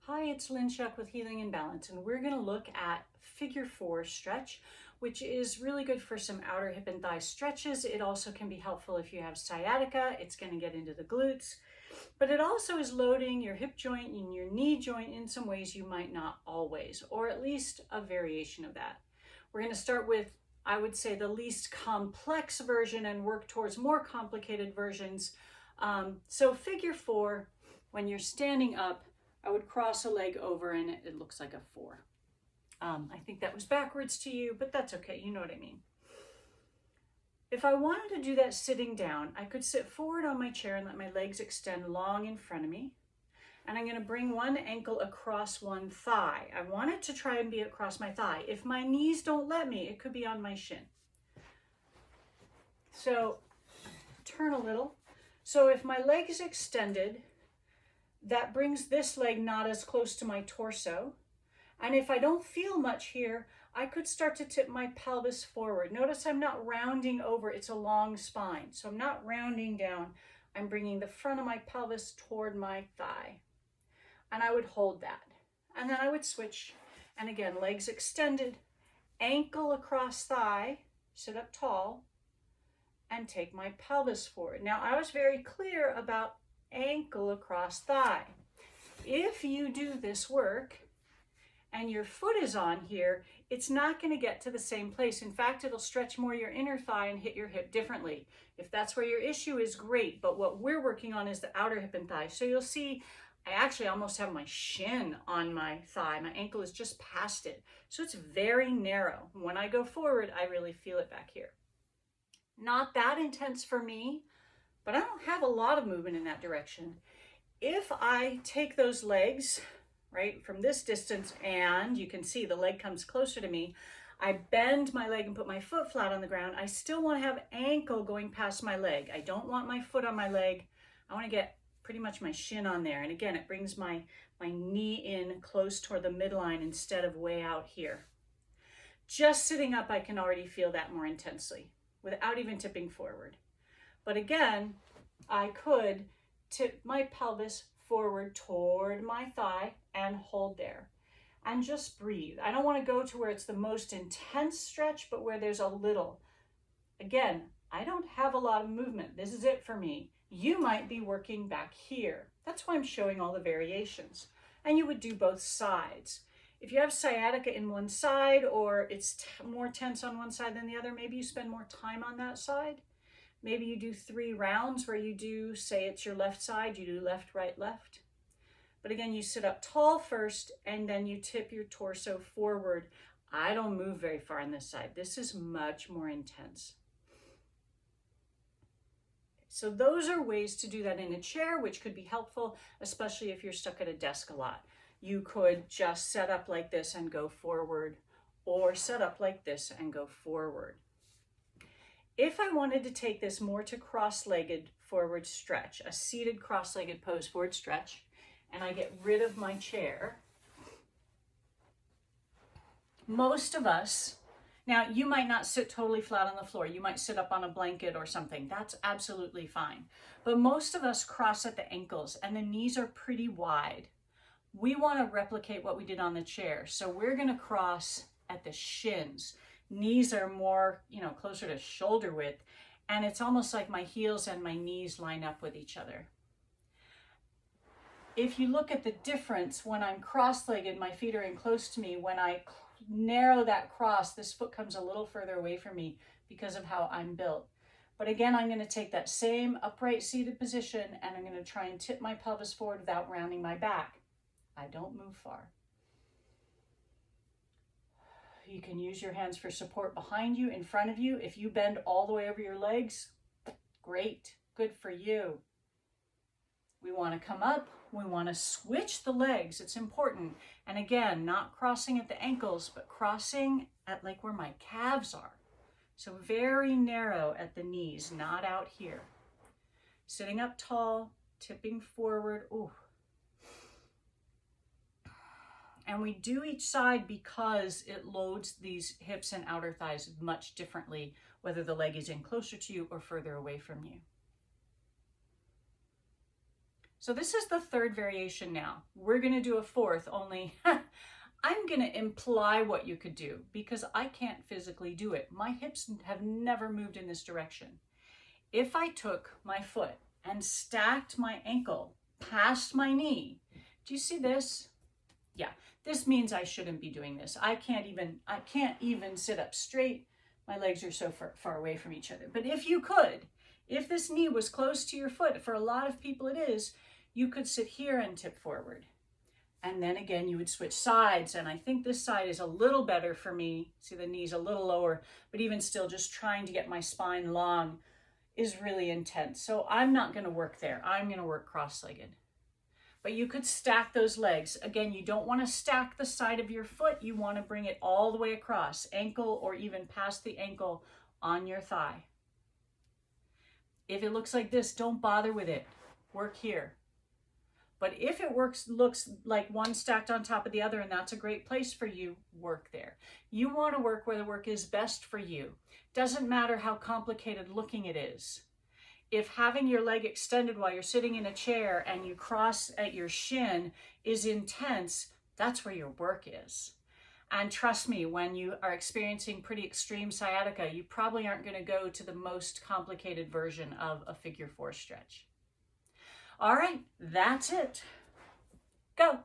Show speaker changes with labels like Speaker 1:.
Speaker 1: Hi, it's Lynn Shuck with Healing in Balance, and we're going to look at figure 4 stretch, which is really good for some outer hip and thigh stretches. It also can be helpful if you have sciatica. It's going to get into the glutes, but it also is loading your hip joint and your knee joint in some ways you might not always, or at least a variation of that. We're going to start with, I would say, the least complex version and work towards more complicated versions. So figure 4, when you're standing up, I would cross a leg over and it looks like a 4. I think that was backwards to you, but that's okay. You know what I mean. If I wanted to do that sitting down, I could sit forward on my chair and let my legs extend long in front of me. And I'm going to bring one ankle across one thigh. I want it to try and be across my thigh. If my knees don't let me, it could be on my shin. So turn a little. So if my leg is extended, that brings this leg not as close to my torso. And if I don't feel much here, I could start to tip my pelvis forward. Notice I'm not rounding over, it's a long spine. So I'm not rounding down, I'm bringing the front of my pelvis toward my thigh. And I would hold that. And then I would switch. And again, legs extended, ankle across thigh, sit up tall, and take my pelvis forward. Now I was very clear about ankle across thigh. If you do this work and your foot is on here, it's not going to get to the same place. In fact, it'll stretch more your inner thigh and hit your hip differently. If that's where your issue is, great. But what we're working on is the outer hip and thigh. So you'll see I actually almost have my shin on my thigh. My ankle is just past it. So it's very narrow. When I go forward, I really feel it back here. Not that intense for me, but I don't have a lot of movement in that direction. If I take those legs, right, from this distance, and you can see the leg comes closer to me, I bend my leg and put my foot flat on the ground, I still want to have ankle going past my leg. I don't want my foot on my leg. I want to get pretty much my shin on there. And again, it brings my knee in close toward the midline instead of way out here. Just sitting up, I can already feel that more intensely without even tipping forward. But again, I could tip my pelvis forward toward my thigh and hold there and just breathe. I don't want to go to where it's the most intense stretch, but where there's a little. Again, I don't have a lot of movement. This is it for me. You might be working back here. That's why I'm showing all the variations. And you would do both sides. If you have sciatica in one side, or it's more tense on one side than the other, maybe you spend more time on that side. Maybe you do 3 rounds where you do, say it's your left side, you do left, right, left. But again, you sit up tall first and then you tip your torso forward. I don't move very far on this side. This is much more intense. So those are ways to do that in a chair, which could be helpful, especially if you're stuck at a desk a lot. You could just set up like this and go forward, or set up like this and go forward. If I wanted to take this more to cross-legged forward stretch, a seated cross-legged pose forward stretch, and I get rid of my chair, most of us, now you might not sit totally flat on the floor, you might sit up on a blanket or something, that's absolutely fine. But most of us cross at the ankles and the knees are pretty wide. We want to replicate what we did on the chair, so we're going to cross at the shins. Knees are more, closer to shoulder width, and it's almost like my heels and my knees line up with each other. If you look at the difference, when I'm cross-legged, my feet are in close to me. When I narrow that cross, this foot comes a little further away from me because of how I'm built. But again, I'm going to take that same upright seated position and I'm going to try and tip my pelvis forward without rounding my back. I don't move far. You can use your hands for support behind you, in front of you. If you bend all the way over your legs, great, good for you. We want to come up, we want to switch the legs, it's important. And again, not crossing at the ankles, but crossing at like where my calves are. So very narrow at the knees, not out here. Sitting up tall, tipping forward, ooh. And we do each side because it loads these hips and outer thighs much differently, whether the leg is in closer to you or further away from you. So this is the third variation now. We're gonna do a fourth, only I'm gonna imply what you could do because I can't physically do it. My hips have never moved in this direction. If I took my foot and stacked my ankle past my knee, do you see this? Yeah, this means I shouldn't be doing this. I can't even sit up straight. My legs are so far away from each other. But if you could, if this knee was close to your foot, for a lot of people it is, you could sit here and tip forward. And then again, you would switch sides. And I think this side is a little better for me. See, the knee's a little lower, but even still, just trying to get my spine long is really intense. So I'm not gonna work there. I'm gonna work cross-legged. But you could stack those legs. Again, you don't wanna stack the side of your foot. You wanna bring it all the way across, ankle or even past the ankle on your thigh. If it looks like this, don't bother with it. Work here. But if it looks like one stacked on top of the other, and that's a great place for you, work there. You want to work where the work is best for you. Doesn't matter how complicated looking it is. If having your leg extended while you're sitting in a chair and you cross at your shin is intense, that's where your work is. And trust me, when you are experiencing pretty extreme sciatica, you probably aren't going to go to the most complicated version of a figure 4 stretch. All right, that's it. Go.